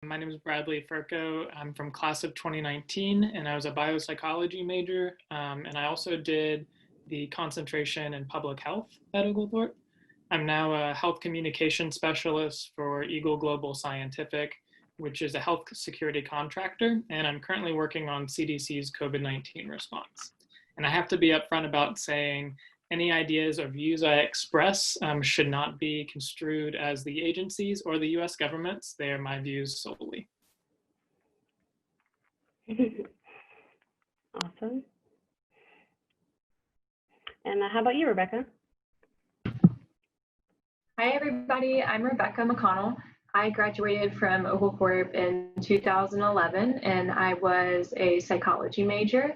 My name is Bradley Firchow. I'm from class of 2019, and I was a biopsychology major. And I also did the concentration in public health at Oglethorpe. I'm now a health communication specialist for Eagle Global Scientific, which is a health security contractor, and I'm currently working on CDC's COVID-19 response. And I have to be upfront about saying any ideas or views I express should not be construed as the agencies or the US government's. They are my views solely. Awesome. And how about you, Rebecca? Hi, everybody. I'm Rebecca McConnell. I graduated from Oglethorpe in 2011, and I was a psychology major.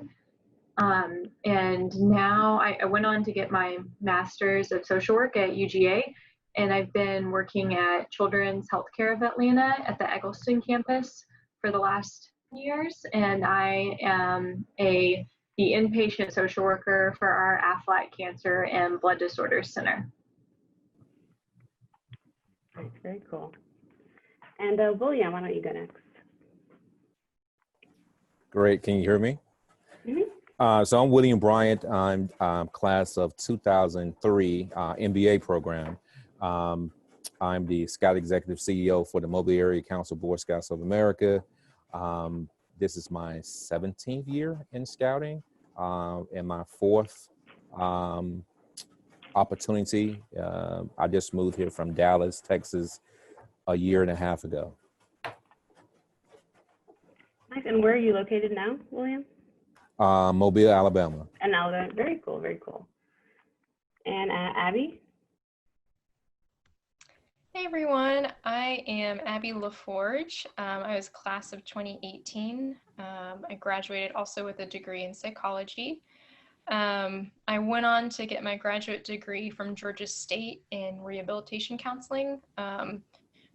And now I went on to get my master's of social work at UGA, and I've been working at Children's Healthcare of Atlanta at the Eggleston campus for the last years, and I am the inpatient social worker for our Aflac Cancer and Blood Disorders Center. Very cool. And William, why don't you go next? Great. Can you hear me? Mm-hmm. So I'm William Bryant. I'm class of 2003 MBA program. I'm the Scout Executive CEO for the Mobley Area Council Boy Scouts of America. This is my 17th year in scouting and my fourth opportunity. I just moved here from Dallas, Texas, a year and a half ago. Nice. And where are you located now, William? Mobile, Alabama. And Alabama. Very cool. Very cool. And Abby? Hey everyone, I am Abby LaForge. I was class of 2018. I graduated also with a degree in psychology. I went on to get my graduate degree from Georgia State in rehabilitation counseling,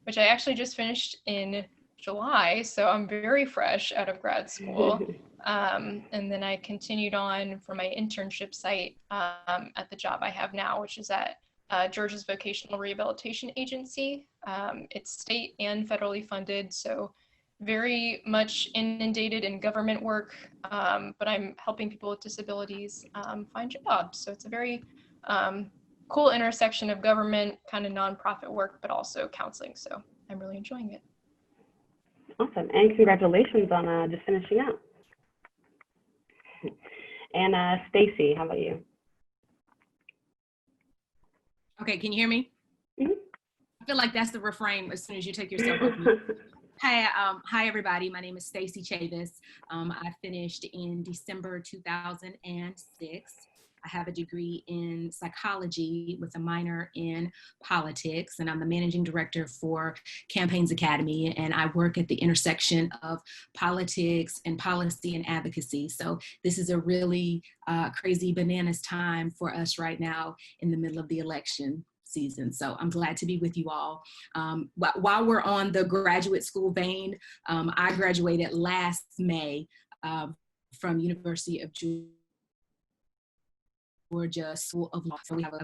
which I actually just finished in July, so I'm very fresh out of grad school. And then I continued on for my internship site at the job I have now, which is at Georgia's Vocational Rehabilitation Agency. It's state and federally funded, so very much inundated in government work, but I'm helping people with disabilities find jobs. So it's a very cool intersection of government, kind of nonprofit work, but also counseling. So I'm really enjoying it. Awesome, and congratulations on just finishing up. And Stacey, how about you? Okay, can you hear me? Mm-hmm. I feel like that's the refrain as soon as you take yourself off mute. Hi everybody, my name is Stacey Chavis. I finished in December 2006. I have a degree in psychology with a minor in politics, and I'm the managing director for Campaigns Academy, and I work at the intersection of politics and policy and advocacy. So this is a really crazy bananas time for us right now in the middle of the election season. So I'm glad to be with you all. While we're on the graduate school vein, I graduated last May from University of Georgia School of Law. So we have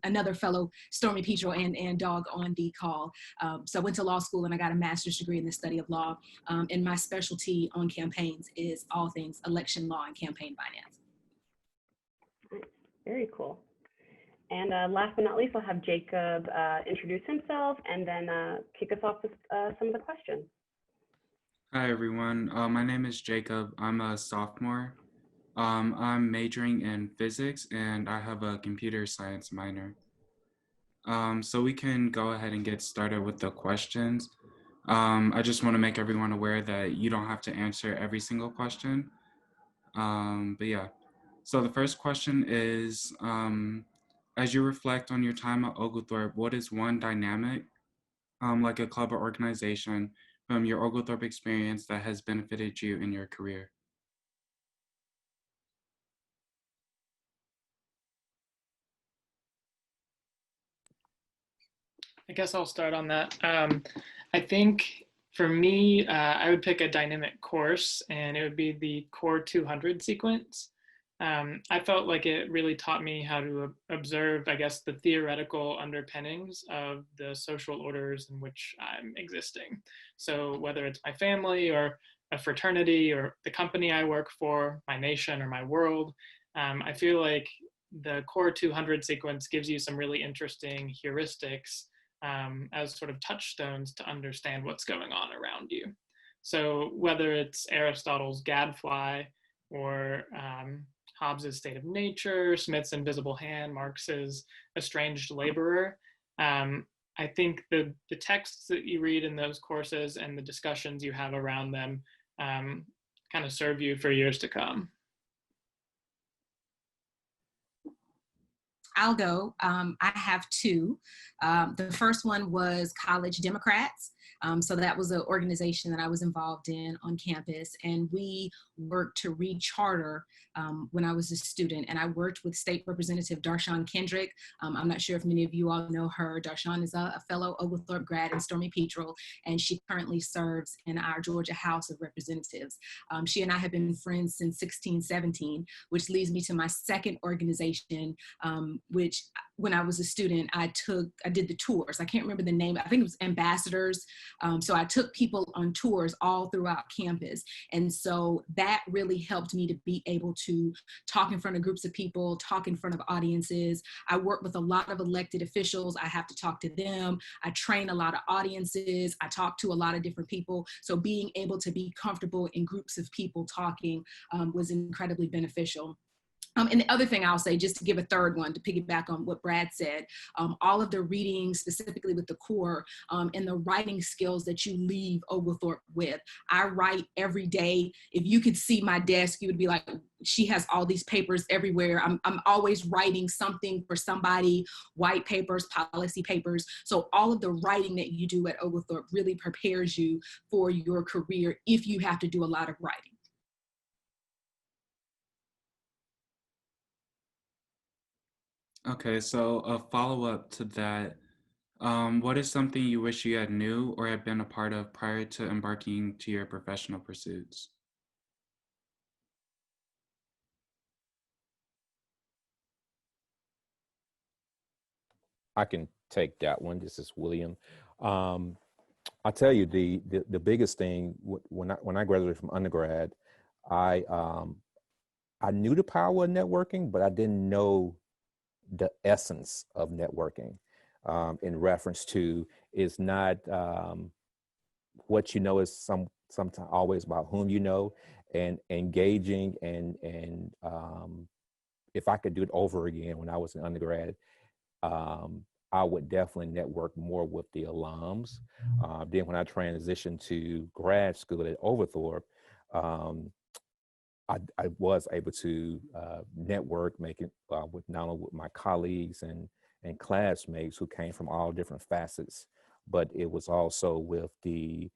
another fellow Stormy Petro and Dog on the call. So I went to law school and I got a master's degree in the study of law. And my specialty on campaigns is all things election law and campaign finance. Very cool. And last but not least, I'll have Jacob introduce himself and then kick us off with some of the questions. Hi, everyone. My name is Jacob. I'm a sophomore. I'm majoring in physics and I have a computer science minor. So we can go ahead and get started with the questions. I just want to make everyone aware that you don't have to answer every single question. But yeah, so the first question is, as you reflect on your time at Oglethorpe, what is one dynamic, like a club or organization, from your Oglethorpe experience that has benefited you in your career? I guess I'll start on that. I think for me, I would pick a dynamic course, and it would be the Core 200 sequence. I felt like it really taught me how to observe, I guess, the theoretical underpinnings of the social orders in which I'm existing. So whether it's my family or a fraternity or the company I work for, my nation or my world, I feel like the Core 200 sequence gives you some really interesting heuristics as sort of touchstones to understand what's going on around you. So whether it's Aristotle's gadfly or Hobbes's State of Nature, Smith's Invisible Hand, Marx's Estranged Laborer, I think the texts that you read in those courses and the discussions you have around them kind of serve you for years to come. I'll go. I have two. The first one was College Democrats. So that was an organization that I was involved in on campus, and we worked to recharter when I was a student, and I worked with State Representative Darshan Kendrick. I'm not sure if many of you all know her. Darshan is a fellow Oglethorpe grad in Stormy Petrel, and she currently serves in our Georgia House of Representatives. She and I have been friends since 16-17, which leads me to my second organization, which when I was a student, I did the tours. I can't remember the name. I think it was Ambassadors. So I took people on tours all throughout campus. And so that really helped me to be able to talk in front of groups of people, talk in front of audiences. I work with a lot of elected officials. I have to talk to them. I train a lot of audiences. I talk to a lot of different people. So being able to be comfortable in groups of people talking was incredibly beneficial. And the other thing I'll say, just to give a third one, to piggyback on what Brad said, all of the reading, specifically with the core, and the writing skills that you leave Oglethorpe with. I write every day. If you could see my desk, you would be like, she has all these papers everywhere. I'm always writing something for somebody, white papers, policy papers. So all of the writing that you do at Oglethorpe really prepares you for your career if you have to do a lot of writing. Okay, so a follow-up to that, what is something you wish you had knew or had been a part of prior to embarking to your professional pursuits? I can take that one. This is William. I'll tell you the biggest thing when I graduated from undergrad, I knew the power of networking, but I didn't know the essence of networking. In reference to, is not what you know, is sometimes always about whom you know, and engaging and if I could do it over again when I was an undergrad, I would definitely network more with the alums. Then when I transitioned to grad school at Oglethorpe, I was able to network, making with not only with my colleagues and classmates who came from all different facets, but it was also with the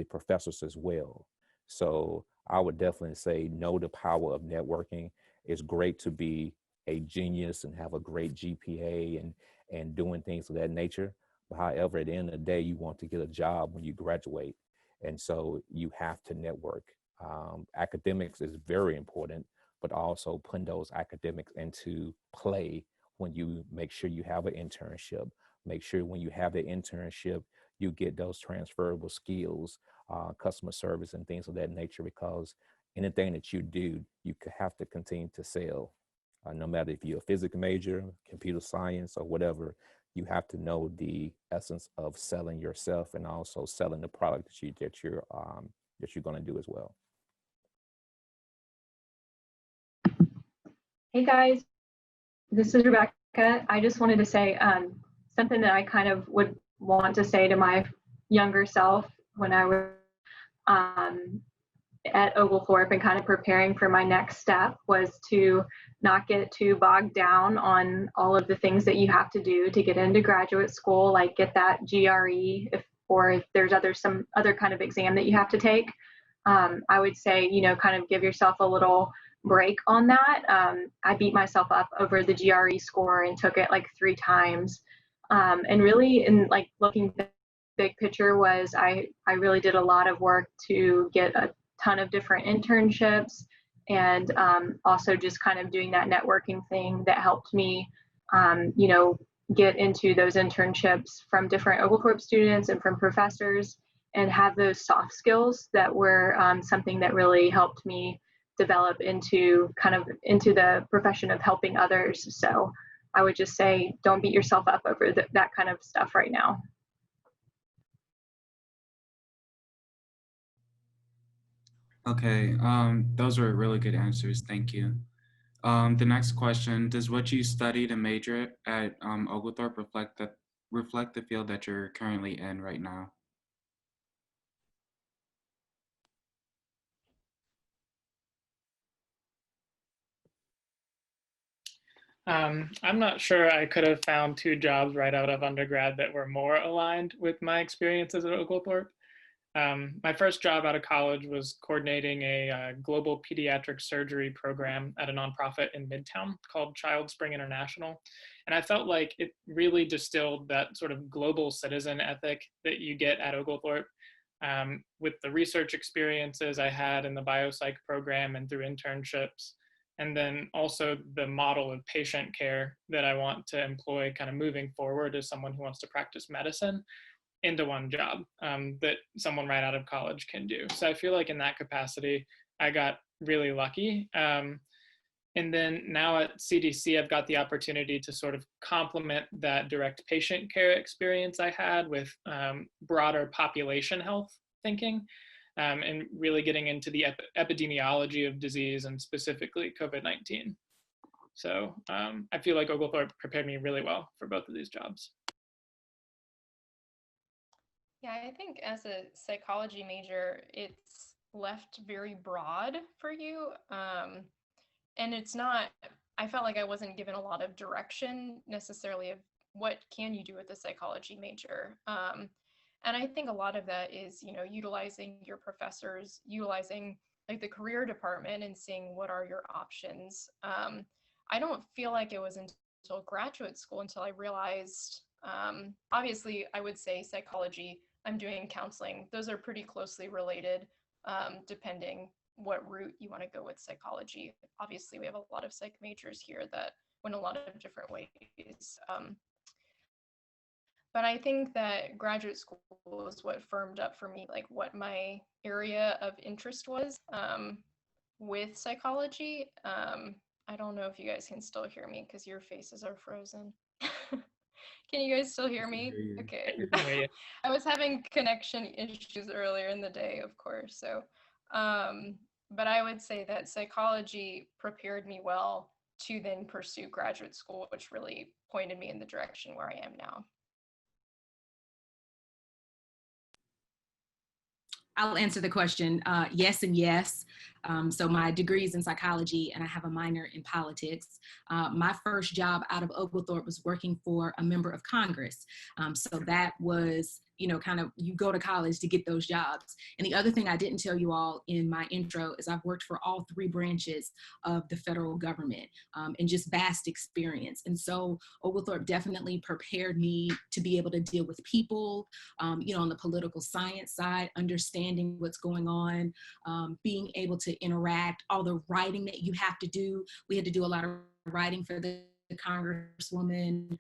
professors as well. So I would definitely say, know the power of networking. It's great to be a genius and have a great GPA and doing things of that nature. But however, at the end of the day, you want to get a job when you graduate. And so you have to network. Academics is very important, but also putting those academics into play when you make sure you have an internship. Make sure when you have the internship, you get those transferable skills, customer service and things of that nature, because anything that you do, you have to continue to sell. No matter if you're a physics major, computer science, or whatever, you have to know the essence of selling yourself and also selling the product that you're going to do as well. Hey guys, this is Rebecca. I just wanted to say something that I kind of would want to say to my younger self when I was at Oglethorpe and kind of preparing for my next step was to not get too bogged down on all of the things that you have to do to get into graduate school, like get that GRE, or if there's some other kind of exam that you have to take. I would say, kind of give yourself a little break on that. I beat myself up over the GRE score and took it like 3 times. And really, in like looking big picture, was I really did a lot of work to get a ton of different internships and also just kind of doing that networking thing that helped me, you know, get into those internships from different Oglethorpe students and from professors, and have those soft skills that were something that really helped me develop into the profession of helping others. So I would just say, don't beat yourself up over that kind of stuff right now. Okay, those were really good answers. Thank you. The next question, does what you studied and major at Oglethorpe reflect the field that you're currently in right now? I'm not sure I could have found two jobs right out of undergrad that were more aligned with my experiences at Oglethorpe. My first job out of college was coordinating a global pediatric surgery program at a nonprofit in Midtown called Childspring International. And I felt like it really distilled that sort of global citizen ethic that you get at Oglethorpe. With the research experiences I had in the biopsych program and through internships, and then also the model of patient care that I want to employ kind of moving forward as someone who wants to practice medicine into one job that someone right out of college can do. So I feel like in that capacity, I got really lucky. And then now at CDC, I've got the opportunity to sort of complement that direct patient care experience I had with broader population health thinking, and really getting into the epidemiology of disease and specifically COVID-19. So I feel like Oglethorpe prepared me really well for both of these jobs. Yeah, I think as a psychology major, it's left very broad for you. And it's not, I felt like I wasn't given a lot of direction necessarily of what can you do with a psychology major. And I think a lot of that is, you know, utilizing your professors, utilizing like the career department and seeing what are your options. I don't feel like it was until graduate school until I realized, obviously I would say psychology, I'm doing counseling. Those are pretty closely related, depending what route you want to go with psychology. Obviously, we have a lot of psych majors here that went a lot of different ways. But I think that graduate school is what firmed up for me, like what my area of interest was with psychology. I don't know if you guys can still hear me because your faces are frozen. Can you guys still hear me? Okay. I was having connection issues earlier in the day, of course. So, but I would say that psychology prepared me well to then pursue graduate school, which really pointed me in the direction where I am now. I'll answer the question. Yes and yes. So my degree is in psychology and I have a minor in politics. My first job out of Oglethorpe was working for a member of Congress. So that was, you know, kind of, you go to college to get those jobs. And the other thing I didn't tell you all in my intro is I've worked for all three branches of the federal government, and just vast experience. And so Oglethorpe definitely prepared me to be able to deal with people, you know, on the political science side, understanding what's going on, being able to interact, all the writing that you have to do. We had to do a lot of writing for the Congresswoman.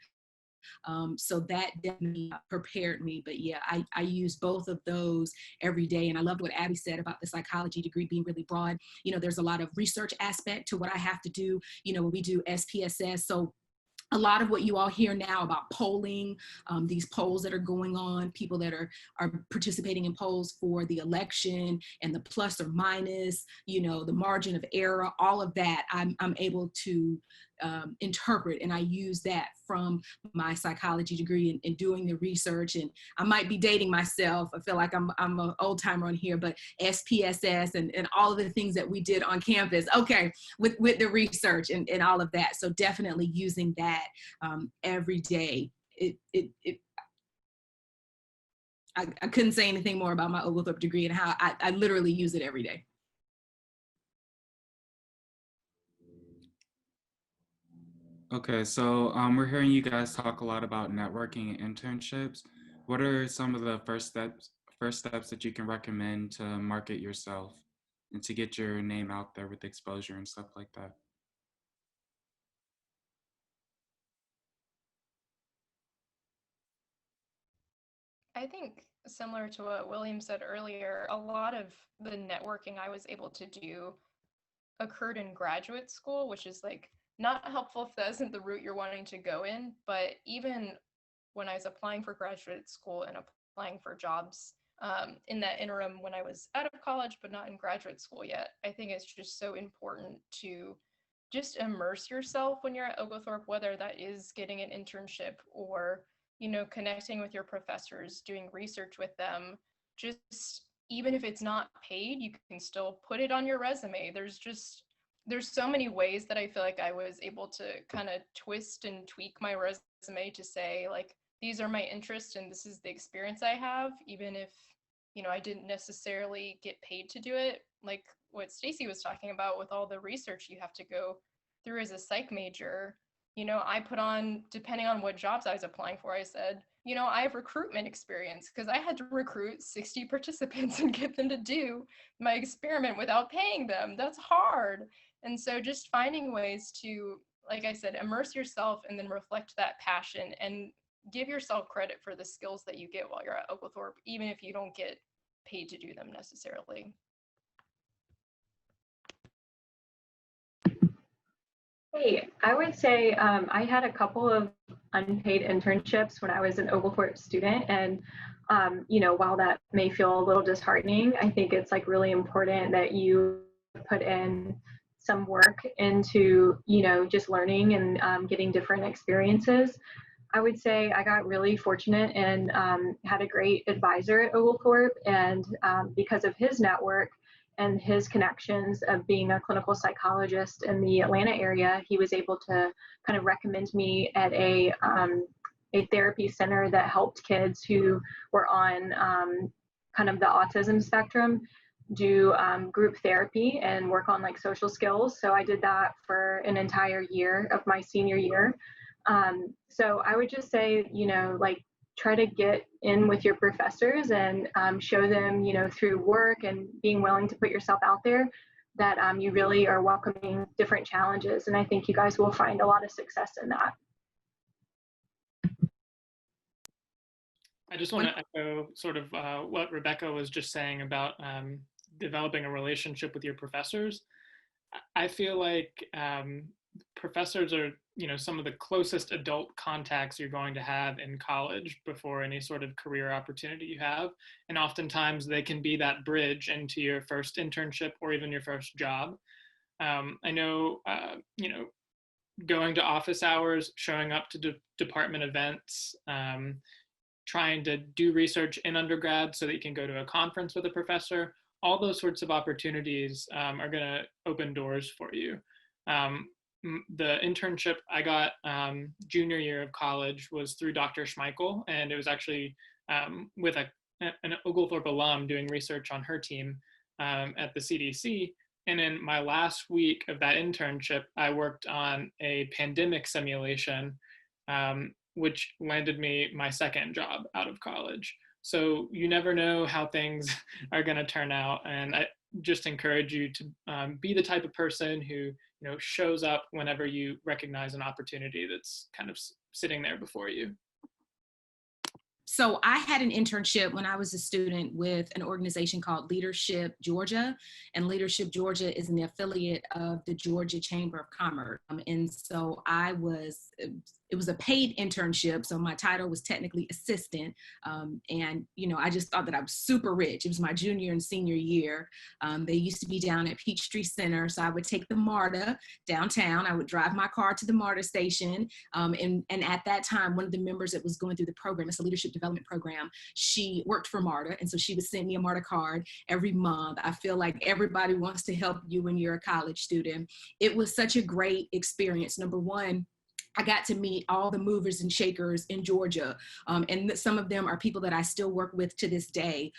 So that definitely prepared me. But yeah, I use both of those every day. And I loved what Abby said about the psychology degree being really broad. You know, there's a lot of research aspect to what I have to do, you know, when we do SPSS. So a lot of what you all hear now about polling, these polls that are going on, people that are participating in polls for the election and the plus or minus, you know, the margin of error, all of that, I'm able to interpret, and I use that from my psychology degree and doing the research. And I might be dating myself. I feel like I'm an old timer on here, but SPSS and all of the things that we did on campus, okay, with the research and all of that. So definitely using that every day. I couldn't say anything more about my Oglethorpe degree and how I literally use it every day. Okay, so we're hearing you guys talk a lot about networking and internships. What are some of the first steps that you can recommend to market yourself? and to get your name out there with exposure and stuff like that. I think similar to what William said earlier, a lot of the networking I was able to do occurred in graduate school, which is like not helpful if that isn't the route you're wanting to go in. But even when I was applying for graduate school and applying for jobs in that interim when I was out of college, but not in graduate school yet, I think it's just so important to just immerse yourself when you're at Oglethorpe, whether that is getting an internship or, you know, connecting with your professors, doing research with them. Just even if it's not paid, you can still put it on your resume. There's so many ways that I feel like I was able to kind of twist and tweak my resume to say, like, these are my interests and this is the experience I have, even if, you know, I didn't necessarily get paid to do it. Like what Stacey was talking about with all the research you have to go through as a psych major. You know, I put on, depending on what jobs I was applying for, I said, you know, I have recruitment experience because I had to recruit 60 participants and get them to do my experiment without paying them. That's hard. And so just finding ways to, like I said, immerse yourself and then reflect that passion and give yourself credit for the skills that you get while you're at Oglethorpe, even if you don't get paid to do them necessarily. Hey, I would say I had a couple of unpaid internships when I was an Oglethorpe student. And, you know, while that may feel a little disheartening, I think it's like really important that you put in some work into, you know, just learning and getting different experiences. I would say I got really fortunate and had a great advisor at Oglethorpe. And because of his network and his connections of being a clinical psychologist in the Atlanta area, he was able to kind of recommend me at a therapy center that helped kids who were on kind of the autism spectrum do group therapy and work on like social skills. So I did that for an entire year of my senior year. So I would just say, you know, like try to get in with your professors and show them, you know, through work and being willing to put yourself out there that you really are welcoming different challenges. And I think you guys will find a lot of success in that. I just want to echo sort of what Rebecca was just saying about developing a relationship with your professors. I feel like professors are, you know, some of the closest adult contacts you're going to have in college before any sort of career opportunity you have. And oftentimes they can be that bridge into your first internship or even your first job. I know, you know, going to office hours, showing up to department events, trying to do research in undergrad so that you can go to a conference with a professor, all those sorts of opportunities are going to open doors for you. The internship I got junior year of college was through Dr. Schmeichel, and it was actually with an Oglethorpe alum doing research on her team at the CDC. And in my last week of that internship, I worked on a pandemic simulation, which landed me my second job out of college. So you never know how things are going to turn out. And I just encourage you to be the type of person who, you know, shows up whenever you recognize an opportunity that's kind of sitting there before you. So I had an internship when I was a student with an organization called Leadership Georgia, and Leadership Georgia is an affiliate of the Georgia Chamber of Commerce. And so it was a paid internship. So my title was technically assistant. And, you know, I just thought that I was super rich. It was my junior and senior year. They used to be down at Peachtree Center. So I would take the MARTA downtown. I would drive my car to the MARTA station. And at that time, one of the members that was going through the program, it's a leadership development program, she worked for MARTA. And so she would send me a MARTA card every month. I feel like everybody wants to help you when you're a college student. It was such a great experience. Number one, I got to meet all the movers and shakers in Georgia. And some of them are people that I still work with to this day.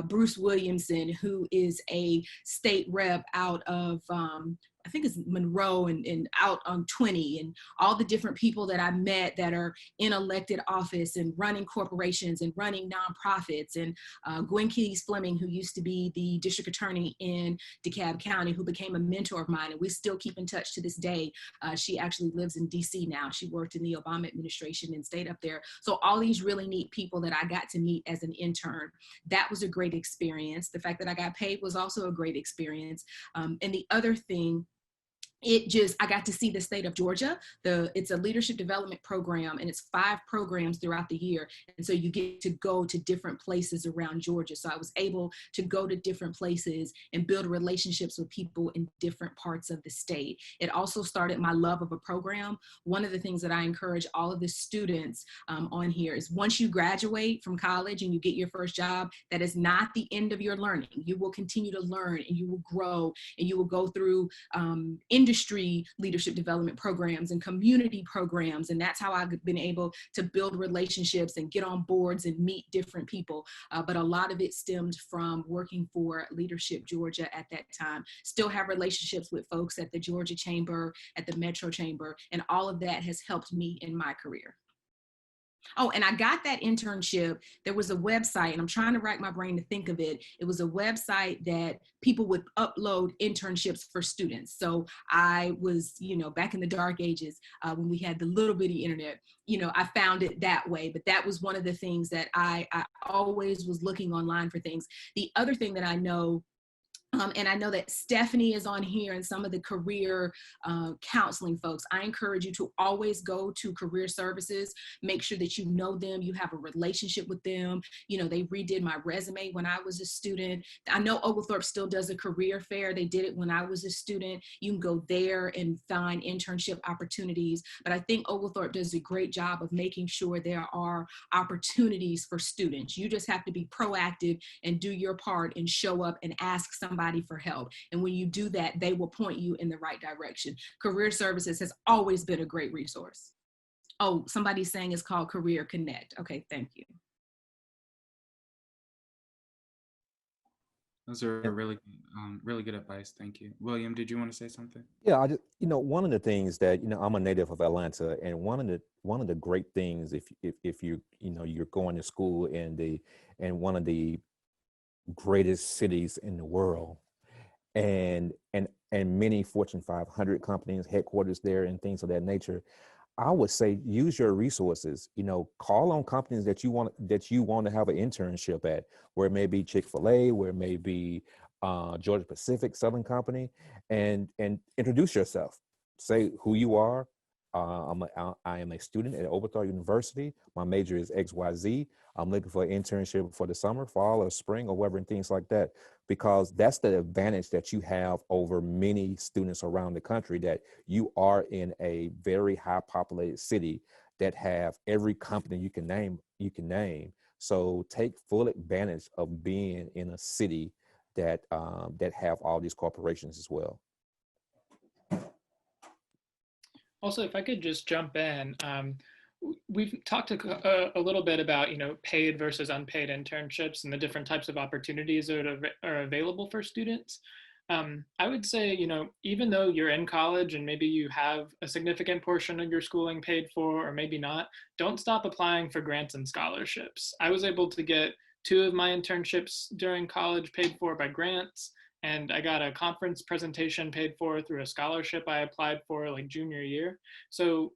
Bruce Williamson, who is a state rep out of I think it's Monroe and out on 20, and all the different people that I met that are in elected office and running corporations and running nonprofits, and Gwen Keys Fleming, who used to be the district attorney in DeKalb County, who became a mentor of mine, and we still keep in touch to this day. She actually lives in DC now. She worked in the Obama administration and stayed up there. So all these really neat people that I got to meet as an intern, that was a great experience. The fact that I got paid was also a great experience. And the other thing, I got to see the state of Georgia. It's a leadership development program, and it's 5 programs throughout the year. And so you get to go to different places around Georgia. So I was able to go to different places and build relationships with people in different parts of the state. It also started my love of a program. One of the things that I encourage all of the students on here is, once you graduate from college and you get your first job, that is not the end of your learning. You will continue to learn, and you will grow, and you will go through industry leadership development programs and community programs. And that's how I've been able to build relationships and get on boards and meet different people. But a lot of it stemmed from working for Leadership Georgia at that time. Still have relationships with folks at the Georgia Chamber, at the Metro Chamber, and all of that has helped me in my career. Oh, and I got that internship. There was a website, and I'm trying to rack my brain to think of it. It was a website that people would upload internships for students. So I was, back in the dark ages, when we had the little bitty internet, I found it that way. But that was one of the things that I always was looking online for things. The other thing that I know, and I know that Stephanie is on here and some of the career counseling folks. I encourage you to always go to career services, make sure that you know them, you have a relationship with them. They redid my resume when I was a student. I know Oglethorpe still does a career fair. They did it when I was a student. You can go there and find internship opportunities. But I think Oglethorpe does a great job of making sure there are opportunities for students. You just have to be proactive and do your part and show up and ask somebody for help. And when you do that, they will point you in the right direction. Career Services has always been a great resource. Oh, somebody's saying it's called Career Connect. Okay, thank you. Those are really good advice. Thank you. William, did you want to say something? Yeah, I just, one of the things that, I'm a native of Atlanta, and one of the great things, if you're going to school in one of the greatest cities in the world, and many Fortune 500 companies, headquarters there, and things of that nature, I would say use your resources. Call on companies that you want to have an internship at, where it may be Chick-fil-A, where it may be Georgia Pacific, Southern Company, and introduce yourself. Say who you are. I am a student at Oglethorpe University. My major is XYZ. I'm looking for an internship for the summer, fall, or spring, or whatever, and things like that, because that's the advantage that you have over many students around the country, that you are in a very high populated city that have every company you can name. So take full advantage of being in a city that have all these corporations as well. Also, if I could just jump in, we've talked a little bit about, paid versus unpaid internships and the different types of opportunities that are available for students. I would say, even though you're in college and maybe you have a significant portion of your schooling paid for, or maybe not, don't stop applying for grants and scholarships. I was able to get 2 of my internships during college paid for by grants. And I got a conference presentation paid for through a scholarship I applied for like junior year. So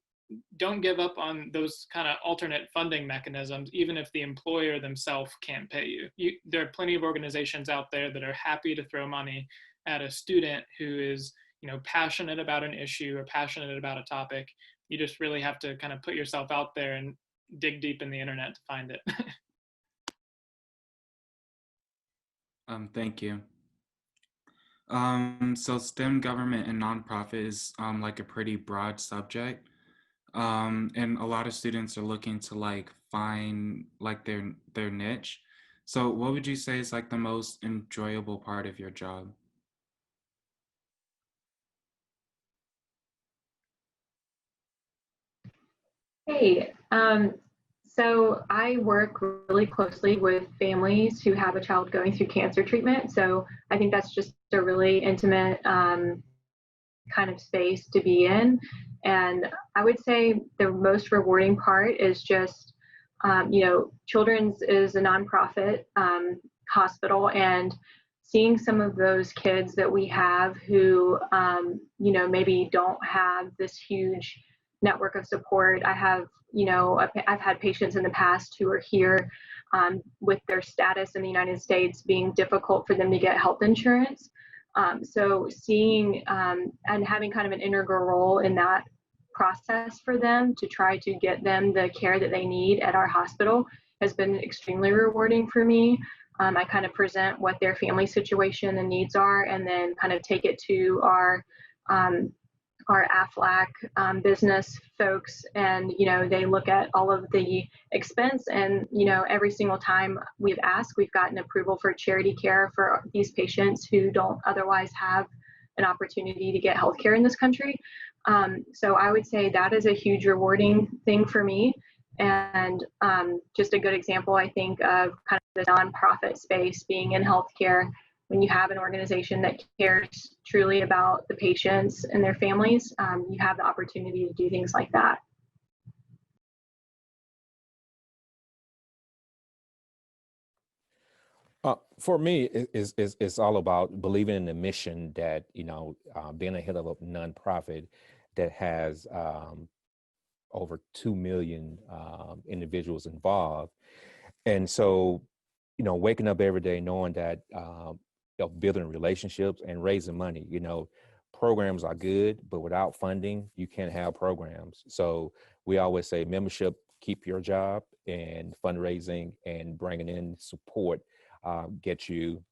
don't give up on those kind of alternate funding mechanisms, even if the employer themselves can't pay you. There are plenty of organizations out there that are happy to throw money at a student who is, passionate about an issue or passionate about a topic. You just really have to kind of put yourself out there and dig deep in the internet to find it. Thank you. So STEM, government, and nonprofit is like a pretty broad subject. And a lot of students are looking to find their niche. So what would you say is the most enjoyable part of your job? Hey, so I work really closely with families who have a child going through cancer treatment. So I think that's just a really intimate kind of space to be in. And I would say the most rewarding part is just, Children's is a nonprofit hospital, and seeing some of those kids that we have who, maybe don't have this huge network of support. I've had patients in the past who are here with their status in the United States being difficult for them to get health insurance. So seeing and having kind of an integral role in that process for them to try to get them the care that they need at our hospital has been extremely rewarding for me. I kind of present what their family situation and needs are, and then kind of take it to our AFLAC business folks, and they look at all of the expense, and every single time we've asked, we've gotten approval for charity care for these patients who don't otherwise have an opportunity to get health care in this country. So I would say that is a huge rewarding thing for me, and just a good example, I think, of kind of the nonprofit space being in healthcare. When you have an organization that cares truly about the patients and their families, you have the opportunity to do things like that. For me, it's all about believing in the mission that, being a head of a nonprofit that has over 2 million individuals involved. And so, waking up every day knowing that building relationships and raising money, programs are good, but without funding, you can't have programs. So we always say membership, keep your job, and fundraising and bringing in support get you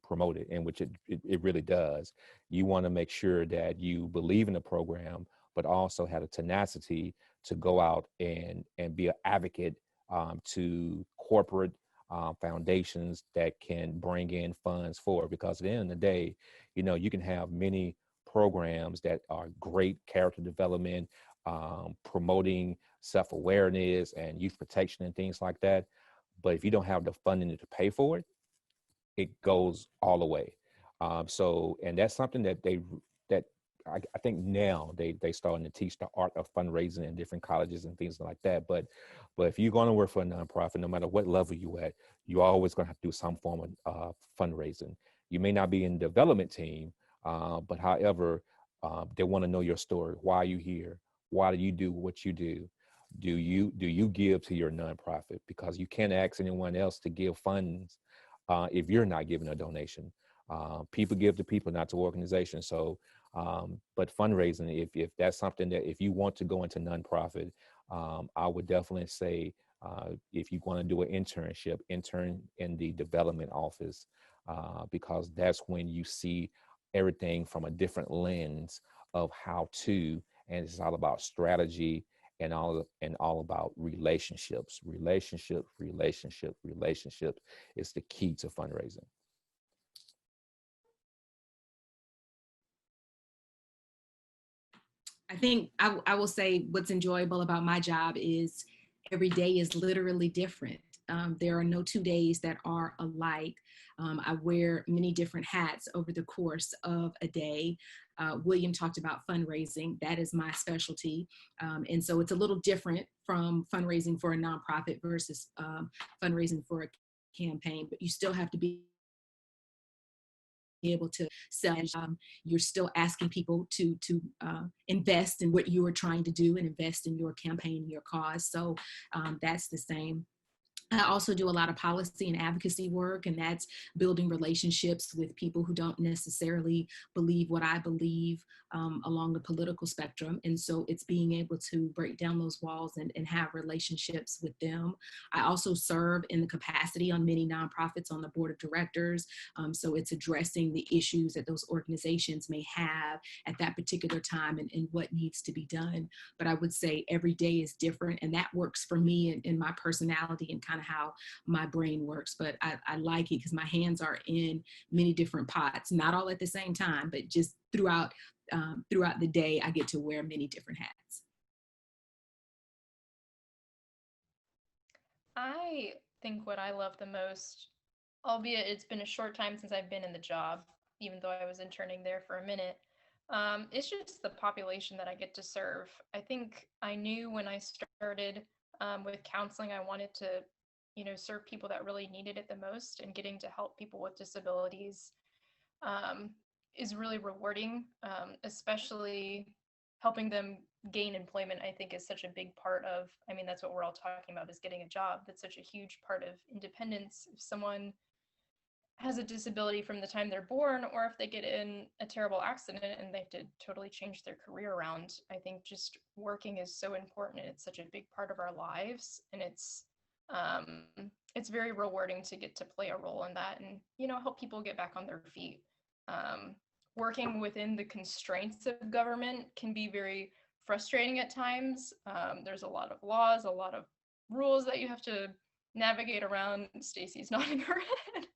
promoted, and which it really does. You want to make sure that you believe in the program, but also have a tenacity to go out and be an advocate to corporate foundations that can bring in funds for it. Because at the end of the day, you can have many programs that are great character development, promoting self-awareness and youth protection and things like that. But if you don't have the funding to pay for it, it goes all the way. And that's something that I think now they starting to teach the art of fundraising in different colleges and things like that. But if you're going to work for a nonprofit, no matter what level you at, you're always going to have to do some form of fundraising. You may not be in the development team, but however, they want to know your story. Why are you here? Why do you do what you do? Do you give to your nonprofit? Because you can't ask anyone else to give funds if you're not giving a donation. People give to people, not to organizations. So, but fundraising, if that's something that, if you want to go into nonprofit, I would definitely say, if you want to do an internship, intern in the development office, because that's when you see everything from a different lens of how to, and it's all about strategy and all about relationships. Relationship is the key to fundraising. I think I will say what's enjoyable about my job is every day is literally different. There are no 2 days that are alike. I wear many different hats over the course of a day. William talked about fundraising. That is my specialty. And so it's a little different from fundraising for a nonprofit versus fundraising for a campaign, but you still have to be able to sell. You're still asking people to invest in what you are trying to do and invest in your campaign, your cause. So that's the same. I also do a lot of policy and advocacy work, and that's building relationships with people who don't necessarily believe what I believe along the political spectrum. And so it's being able to break down those walls and have relationships with them. I also serve in the capacity on many nonprofits on the board of directors. So it's addressing the issues that those organizations may have at that particular time and what needs to be done. But I would say every day is different, and that works for me and my personality and kind of how my brain works. But I like it because my hands are in many different pots, not all at the same time, but just throughout the day, I get to wear many different hats. I think what I love the most, albeit it's been a short time since I've been in the job, even though I was interning there for a minute, It's just the population that I get to serve. I think I knew when I started with counseling, I wanted to, serve people that really needed it the most, and getting to help people with disabilities um, is really rewarding, especially helping them gain employment. I think is such a big part of, I mean, that's what we're all talking about, is getting a job. That's such a huge part of independence. If someone has a disability from the time they're born, or if they get in a terrible accident and they have to totally change their career around, I think just working is so important, and it's such a big part of our lives, and it's very rewarding to get to play a role in that, and help people get back on their feet. Working within the constraints of government can be very frustrating at times. There's a lot of laws, a lot of rules that you have to navigate around. Stacey's nodding her head.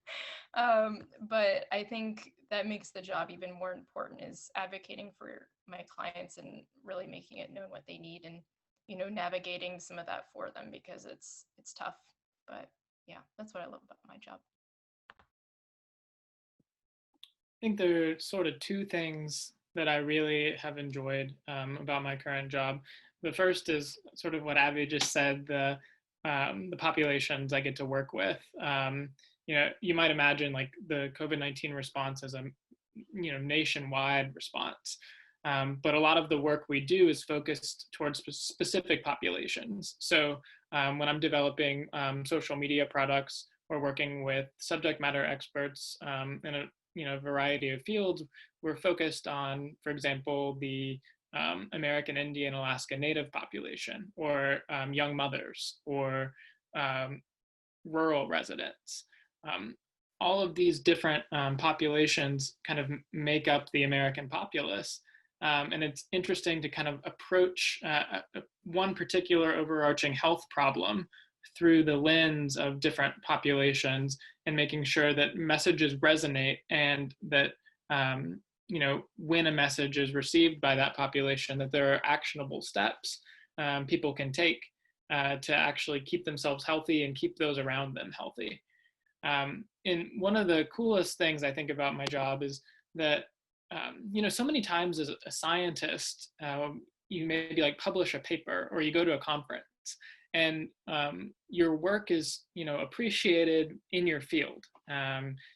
But I think that makes the job even more important, is advocating for my clients and really making it known what they need, and navigating some of that for them, because it's tough. But yeah, that's what I love about my job. I think there are sort of two things that I really have enjoyed about my current job. The first is sort of what Abby just said, the populations I get to work with. You might imagine like the COVID-19 response as a nationwide response. But a lot of the work we do is focused towards specific populations. So when I'm developing social media products or working with subject matter experts in a variety of fields, we're focused on, for example, the American Indian Alaska Native population, or young mothers, or rural residents. All of these different populations kind of make up the American populace. And it's interesting to kind of approach one particular overarching health problem through the lens of different populations, and making sure that messages resonate, and that when a message is received by that population, that there are actionable steps people can take to actually keep themselves healthy and keep those around them healthy. And one of the coolest things I think about my job is that, so many times as a scientist, you maybe like publish a paper, or you go to a conference, and your work is, appreciated in your field.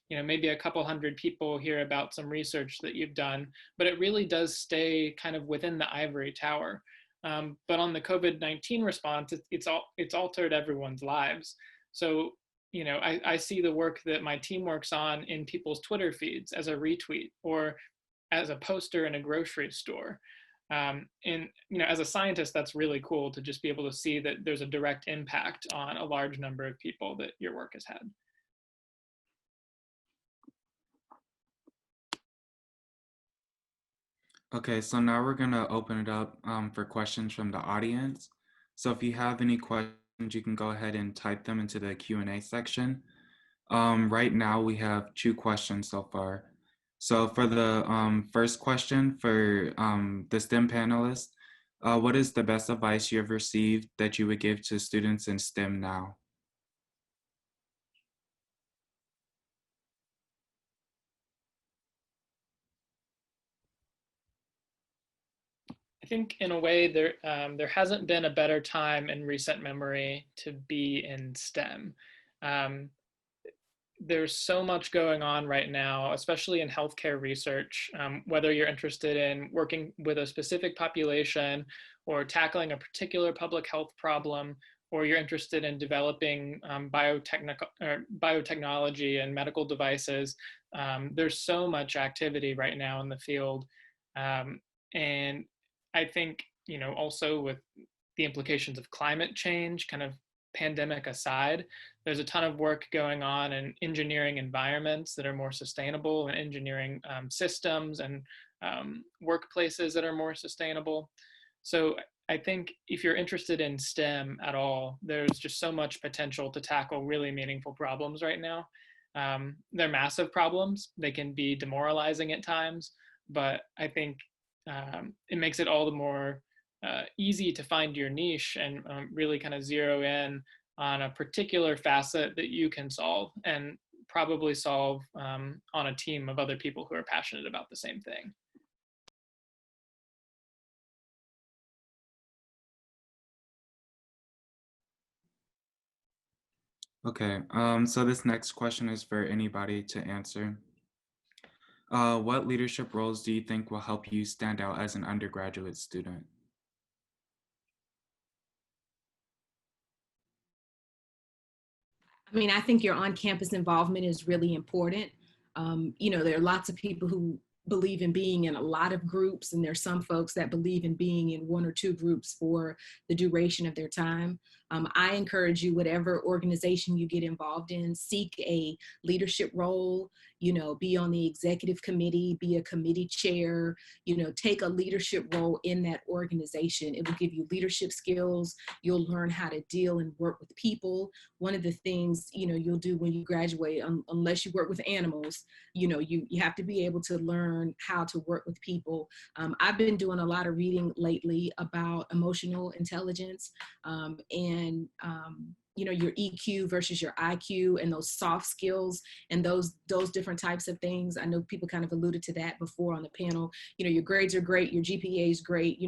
Maybe a couple hundred people hear about some research that you've done, but it really does stay kind of within the ivory tower. But on the COVID-19 response, it's altered everyone's lives. So, I see the work that my team works on in people's Twitter feeds as a retweet, or as a poster in a grocery store. And as a scientist, that's really cool to just be able to see that there's a direct impact on a large number of people that your work has had. Okay, so now we're gonna open it up for questions from the audience. So if you have any questions, you can go ahead and type them into the Q&A section. Right now we have 2 questions so far. So for the first question for the STEM panelists, what is the best advice you have received that you would give to students in STEM now? I think in a way there hasn't been a better time in recent memory to be in STEM. There's so much going on right now, especially in healthcare research, whether you're interested in working with a specific population, or tackling a particular public health problem, or you're interested in developing biotechnology and medical devices. There's so much activity right now in the field. And I think, also with the implications of climate change, kind of pandemic aside, there's a ton of work going on in engineering environments that are more sustainable, and engineering systems and workplaces that are more sustainable. So I think if you're interested in STEM at all, there's just so much potential to tackle really meaningful problems right now. They're massive problems. They can be demoralizing at times, but I think it makes it all the more easy to find your niche, and really kind of zero in on a particular facet that you can solve, and probably solve on a team of other people who are passionate about the same thing. Okay, so this next question is for anybody to answer. What leadership roles do you think will help you stand out as an undergraduate student? I mean, I think your on-campus involvement is really important. There are lots of people who believe in being in a lot of groups, and there's some folks that believe in being in one or two groups for the duration of their time. I encourage you, whatever organization you get involved in, seek a leadership role, be on the executive committee, be a committee chair, take a leadership role in that organization. It will give you leadership skills. You'll learn how to deal and work with people. One of the things, you'll do when you graduate, unless you work with animals, you have to be able to learn how to work with people. I've been doing a lot of reading lately about emotional intelligence, and your EQ versus your IQ and those soft skills and those different types of things. I know people kind of alluded to that before on the panel. Your grades are great, your GPA is great,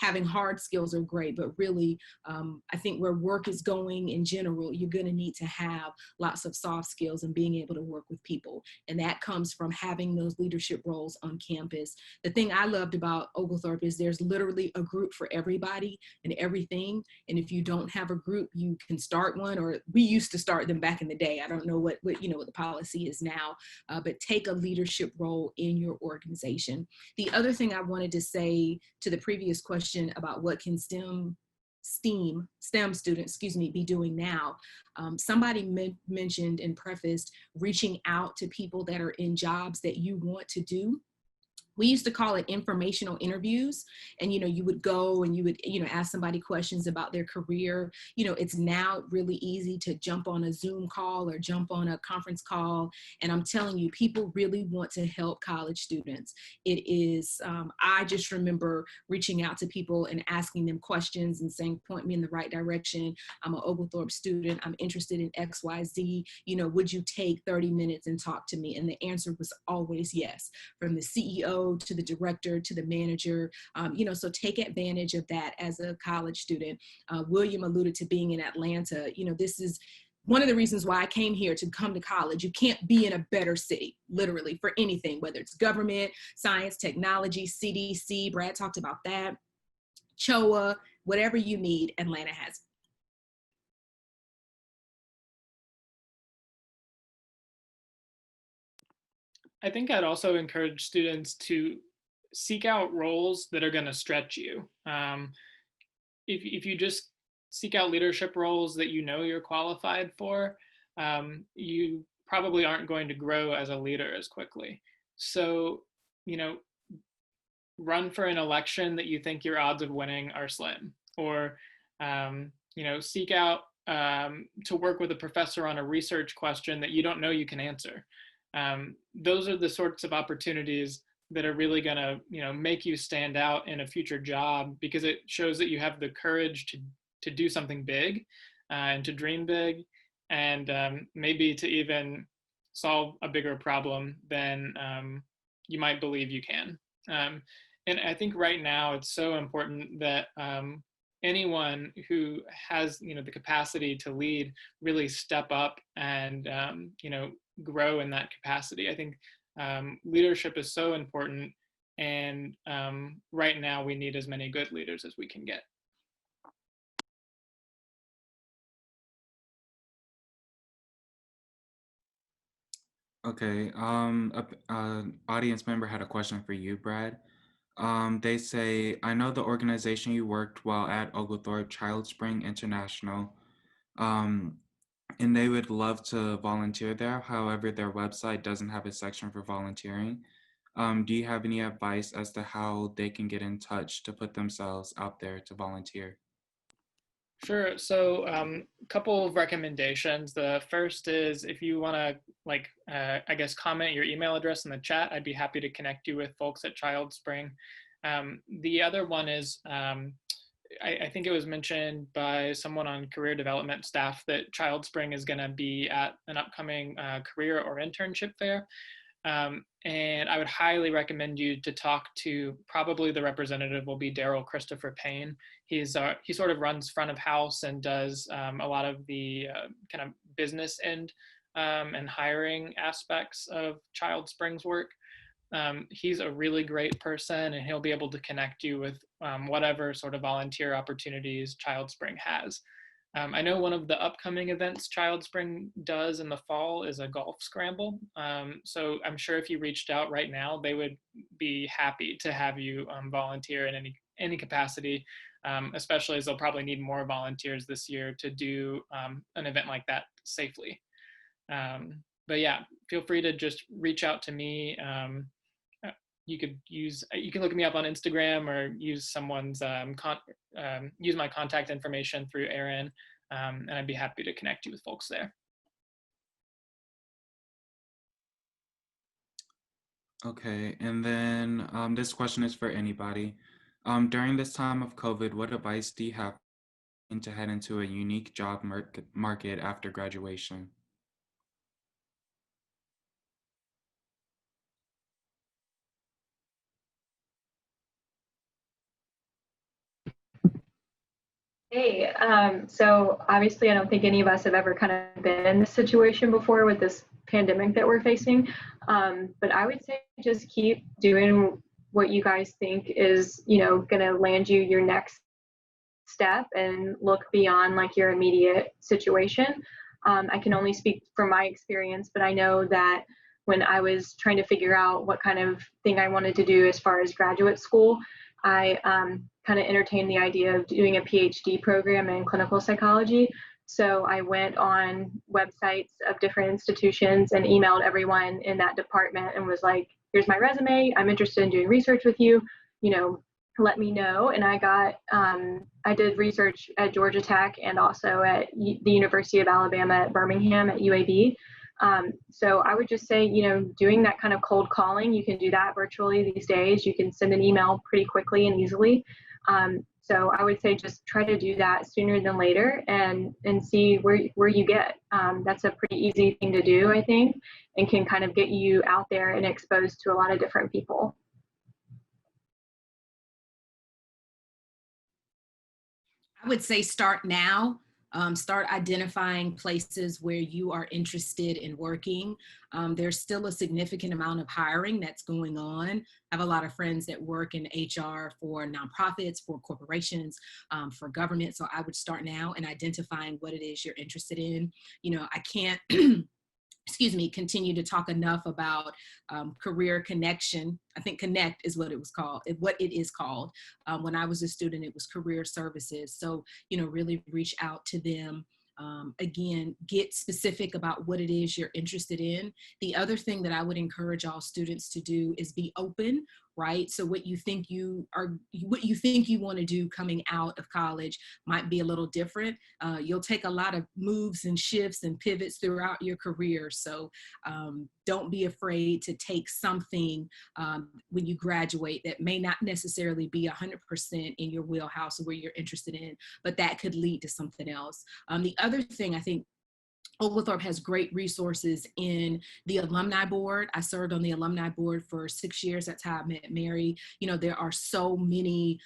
having hard skills are great, but really, I think where work is going in general, you're going to need to have lots of soft skills and being able to work with people. And that comes from having those leadership roles on campus. The thing I loved about Oglethorpe is there's literally a group for everybody and everything. And if you don't have a group, you can start one, or we used to start them back in the day. I don't know what the policy is now, but take a leadership role in your organization. The other thing I wanted to say to the previous question about what can STEM students, be doing now. Somebody mentioned and prefaced reaching out to people that are in jobs that you want to do. We used to call it informational interviews, and you would go and you would ask somebody questions about their career. It's now really easy to jump on a Zoom call or jump on a conference call, and I'm telling you, people really want to help college students. It is I just remember reaching out to people and asking them questions and saying, point me in the right direction. I'm an Oglethorpe student, I'm interested in XYZ, would you take 30 minutes and talk to me? And the answer was always yes, from the CEO to the director to the manager. So take advantage of that as a college student. William alluded to being in Atlanta. This is one of the reasons why I came here to come to college. You can't be in a better city, literally, for anything, whether it's government, science, technology, CDC, Brad talked about that, CHOA, whatever you need, Atlanta has it. I think I'd also encourage students to seek out roles that are going to stretch you. If you just seek out leadership roles that you're qualified for, you probably aren't going to grow as a leader as quickly. So, run for an election that you think your odds of winning are slim, or, seek out to work with a professor on a research question that you don't know you can answer. Those are the sorts of opportunities that are really going to make you stand out in a future job, because it shows that you have the courage to do something big, and to dream big, and maybe to even solve a bigger problem than you might believe you can. And I think right now it's so important that anyone who has the capacity to lead really step up and grow in that capacity. I think leadership is so important, and right now we need as many good leaders as we can get. Okay, audience member had a question for you, Brad. They say, I know the organization you worked while at Oglethorpe, Childspring International, and they would love to volunteer there. However, their website doesn't have a section for volunteering. Do you have any advice as to how they can get in touch to put themselves out there to volunteer? Sure. So a couple of recommendations. The first is, if you want to comment your email address in the chat, I'd be happy to connect you with folks at Childspring. The other one is, I think it was mentioned by someone on career development staff that Childspring is going to be at an upcoming career or internship fair. And I would highly recommend you to talk to, probably the representative will be Daryl Christopher Payne. He sort of runs front of house and does a lot of the kind of business end and hiring aspects of Childspring's work. He's a really great person, and he'll be able to connect you with whatever sort of volunteer opportunities Childspring has. I know one of the upcoming events Childspring does in the fall is a golf scramble. So I'm sure if you reached out right now, they would be happy to have you volunteer in any capacity, especially as they'll probably need more volunteers this year to do an event like that safely. But yeah, feel free to just reach out to me. You can look me up on Instagram or use someone's use my contact information through Erin, and I'd be happy to connect you with folks there. Okay, and then this question is for anybody. During this time of COVID, what advice do you have to head into a unique job market after graduation? Hey, so obviously I don't think any of us have ever kind of been in this situation before with this pandemic that we're facing. But I would say just keep doing what you guys think is, going to land you your next step, and look beyond like your immediate situation. I can only speak from my experience, but I know that when I was trying to figure out what kind of thing I wanted to do as far as graduate school, I kind of entertained the idea of doing a PhD program in clinical psychology. So I went on websites of different institutions and emailed everyone in that department and was like, here's my resume. I'm interested in doing research with you, let me know. And I did research at Georgia Tech and also at the University of Alabama at Birmingham at UAB. So I would just say, doing that kind of cold calling, you can do that virtually these days. You can send an email pretty quickly and easily. So I would say just try to do that sooner than later and see where you get. That's a pretty easy thing to do, I think, and can kind of get you out there and exposed to a lot of different people. I would say start now. Start identifying places where you are interested in working. There's still a significant amount of hiring that's going on. I have a lot of friends that work in HR for nonprofits, for corporations, for government. So I would start now and identifying what it is you're interested in. I can't continue to talk enough about career connection. I think Connect is what it is called. When I was a student, it was career services. So, really reach out to them. Again, get specific about what it is you're interested in. The other thing that I would encourage all students to do is be open, right? So what you think you want to do coming out of college might be a little different. You'll take a lot of moves and shifts and pivots throughout your career. So don't be afraid to take something when you graduate that may not necessarily be 100% in your wheelhouse or where you're interested in, but that could lead to something else. The other thing, I think Oglethorpe has great resources in the alumni board. I served on the alumni board for 6 years. That's how I met Mary. There are so many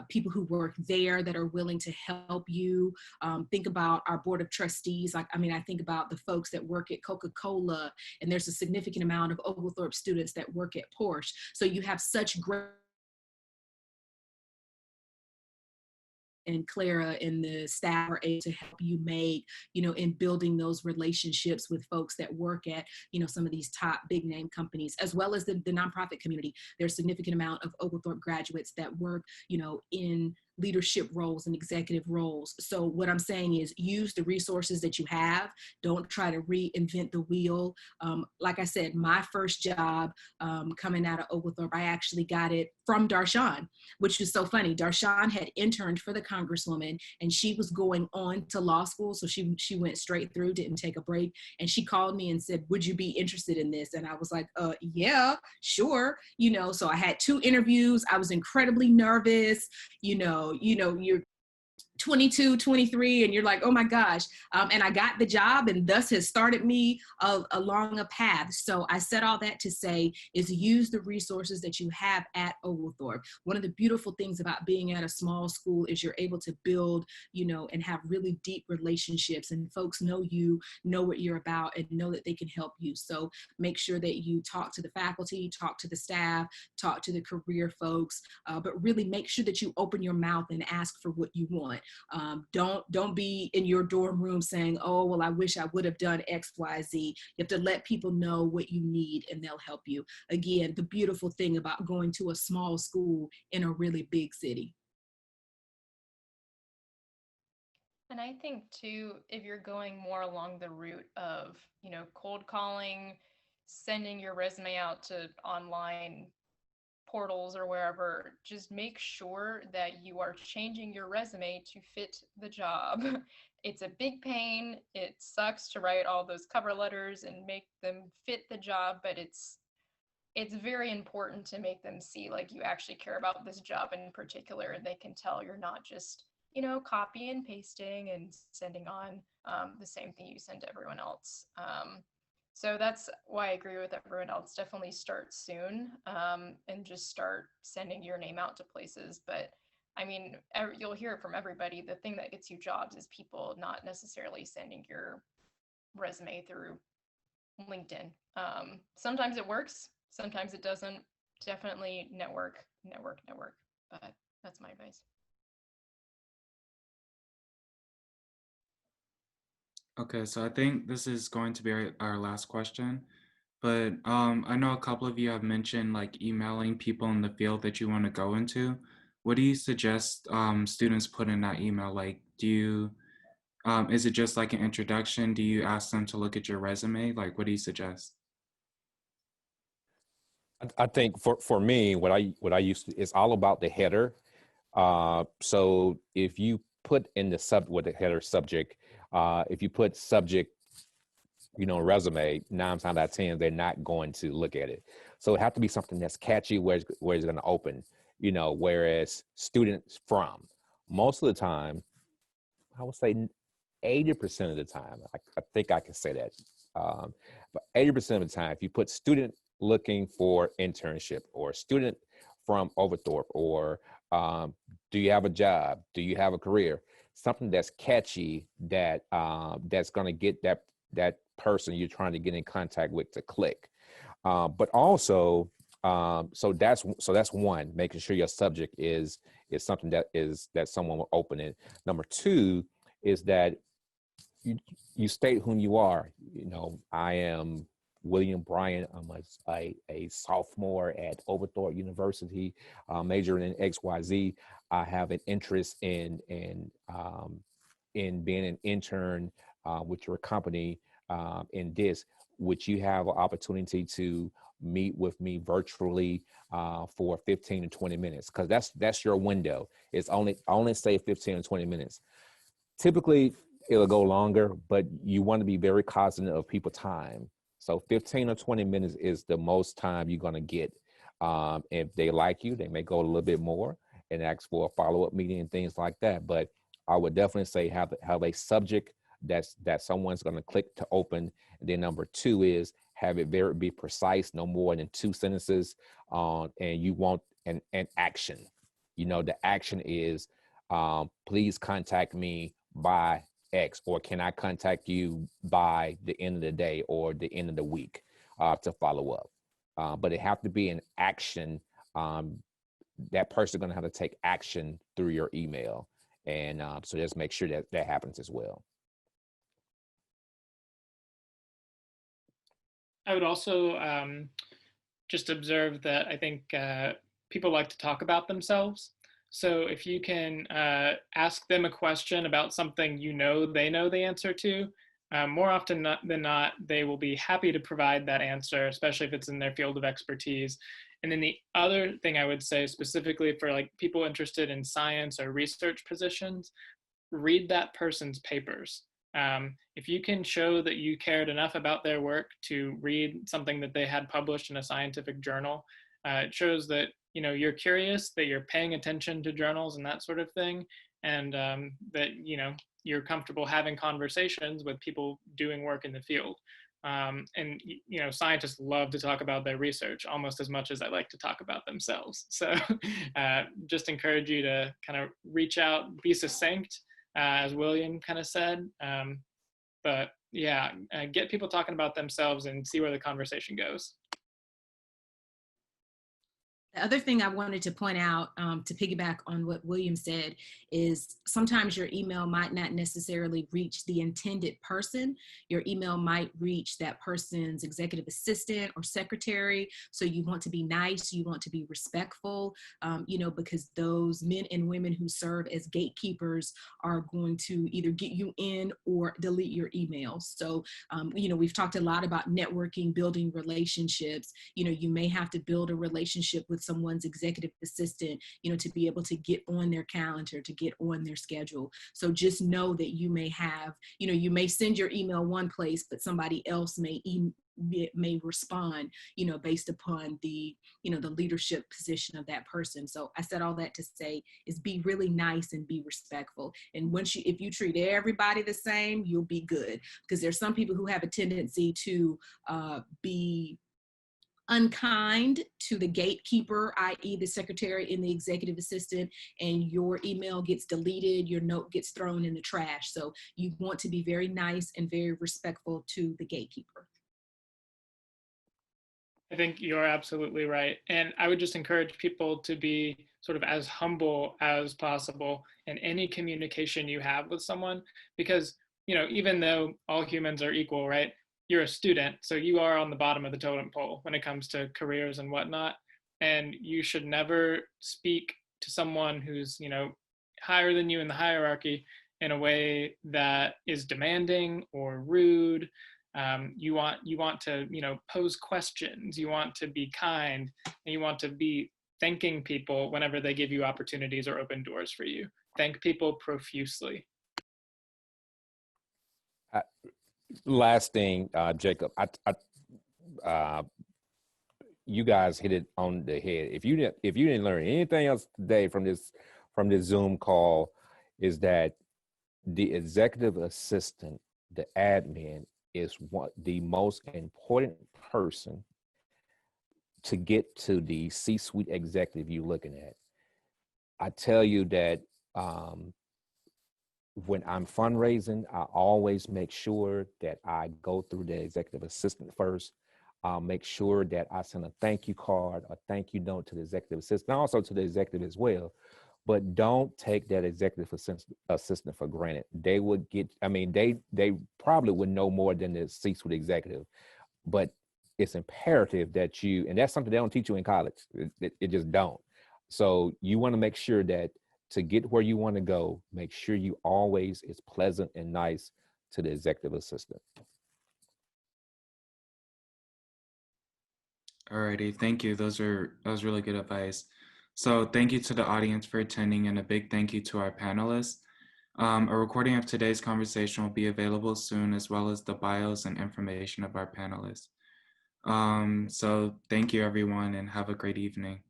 people who work there that are willing to help you. Think about our board of trustees. I think about the folks that work at Coca-Cola, and there's a significant amount of Oglethorpe students that work at Porsche. So you have such great and Clara and the staff are able to help you make, in building those relationships with folks that work at, some of these top big name companies, as well as the nonprofit community. There's a significant amount of Oglethorpe graduates that work, in leadership roles and executive roles. So what I'm saying is use the resources that you have. Don't try to reinvent the wheel. Like I said, my first job coming out of Oglethorpe, I actually got it from Darshan, which is so funny. Darshan had interned for the congresswoman and she was going on to law school. So she went straight through, didn't take a break. And she called me and said, would you be interested in this? And I was like, yeah, sure. So I had 2 interviews. I was incredibly nervous. You're 22, 23, and you're like, oh my gosh. And I got the job, and thus has started me along a path. So I said all that to say is use the resources that you have at Oglethorpe. One of the beautiful things about being at a small school is you're able to build, and have really deep relationships, and folks know you, know what you're about, and know that they can help you. So make sure that you talk to the faculty, talk to the staff, talk to the career folks, but really make sure that you open your mouth and ask for what you want. Don't be in your dorm room saying, oh, well, I wish I would have done X, Y, Z. You have to let people know what you need, and they'll help you. Again, the beautiful thing about going to a small school in a really big city. And I think too, if you're going more along the route of, cold calling, sending your resume out to online portals or wherever, just make sure that you are changing your resume to fit the job. It's a big pain. It sucks to write all those cover letters and make them fit the job, but it's very important to make them see like you actually care about this job in particular, and they can tell you're not just copy and pasting and sending on the same thing you send to everyone else. So that's why I agree with everyone else. Definitely start soon, and just start sending your name out to places. But I mean, you'll hear it from everybody. The thing that gets you jobs is people not necessarily sending your resume through LinkedIn. Sometimes it works, sometimes it doesn't. Definitely network. But that's my advice. Okay, so I think this is going to be our last question, but I know a couple of you have mentioned like emailing people in the field that you want to go into. What do you suggest students put in that email? Like, is it just like an introduction? Do you ask them to look at your resume? Like, what do you suggest? I think for me, what I used to, it's all about the header. So if you put in the header subject, if you put subject, resume, 9 times out of 10, they're not going to look at it. So it has to be something that's catchy where it's going to open, whereas students from. Most of the time, I would say 80% of the time, I think I can say that. But 80% of the time, if you put student looking for internship, or student from Oglethorpe, or do you have a job? Do you have a career? Something that's catchy that that's going to get that person you're trying to get in contact with to click. But also, so that's one, making sure your subject is something that someone will open it. Number two is that you state who you are. I am William Bryant. I'm a sophomore at Oglethorpe University, majoring in XYZ. I have an interest in being an intern with your company in this, which you have an opportunity to meet with me virtually for 15 to 20 minutes, because that's your window. It's only say 15 to 20 minutes. Typically, it'll go longer, but you want to be very cognizant of people's time. So 15 or 20 minutes is the most time you're going to get. If they like you, they may go a little bit more and ask for a follow-up meeting and things like that. But I would definitely say have a subject that someone's going to click to open. And then number two is have it be precise, no more than 2 sentences. And you want an action. The action is, please contact me by X, or can I contact you by the end of the day or the end of the week to follow up. But it have to be an action. That person going to have to take action through your email. And so just make sure that happens as well. I would also just observe that I think people like to talk about themselves. So if you can ask them a question about something they know the answer to, more often than not, they will be happy to provide that answer, especially if it's in their field of expertise. And then the other thing I would say specifically for like people interested in science or research positions, read that person's papers. If you can show that you cared enough about their work to read something that they had published in a scientific journal, it shows that you're curious, that you're paying attention to journals and that sort of thing. and that, you know, you're comfortable having conversations with people doing work in the field. And, you know, scientists love to talk about their research almost as much as they like to talk about themselves. So just encourage you to kind of reach out, be succinct, as William kind of said. But yeah, get people talking about themselves and see where the conversation goes. The other thing I wanted to point out, to piggyback on what William said, is sometimes your email might not necessarily reach the intended person. Your email might reach that person's executive assistant or secretary. So you want to be nice, you want to be respectful, you know, because those men and women who serve as gatekeepers are going to either get you in or delete your emails. So, you know, we've talked a lot about networking, building relationships. You know, you may have to build a relationship with someone's executive assistant, you know, to be able to get on their calendar, to get on their schedule. So just know that you may have, you know, you may send your email one place, but somebody else may respond, you know, based upon the, you know, the leadership position of that person. So I said all that to say is be really nice and be respectful. And once you, if you treat everybody the same, you'll be good, because there's some people who have a tendency to be unkind to the gatekeeper, i.e. the secretary and the executive assistant, and your email gets deleted, your note gets thrown in the trash. So you want to be very nice and very respectful to the gatekeeper. I think you're absolutely right. And I would just encourage people to be sort of as humble as possible in any communication you have with someone, because, you know, even though all humans are equal, right? You're a student, so you are on the bottom of the totem pole when it comes to careers and whatnot. And you should never speak to someone who's, you know, higher than you in the hierarchy in a way that is demanding or rude. You want to, you know, pose questions. You want to be kind, and you want to be thanking people whenever they give you opportunities or open doors for you. Thank people profusely. Last thing, Jacob, you guys hit it on the head. If you didn't learn anything else today from this Zoom call, is that the executive assistant, the admin, is the most important person to get to the C-suite executive you're looking at. I tell you that when I'm fundraising, I always make sure that I go through the executive assistant first. I'll make sure that I send a thank you card, a thank you note to the executive assistant, also to the executive as well. But don't take that executive assistant for granted. They would get, I mean, they probably would know more than the C-suite executive, but it's imperative that you, and that's something they don't teach you in college. It just don't. So you want to make sure that to get where you want to go, make sure you always is pleasant and nice to the executive assistant. Alrighty, thank you. That was really good advice. So thank you to the audience for attending, and a big thank you to our panelists. A recording of today's conversation will be available soon, as well as the bios and information of our panelists. So thank you, everyone, and have a great evening.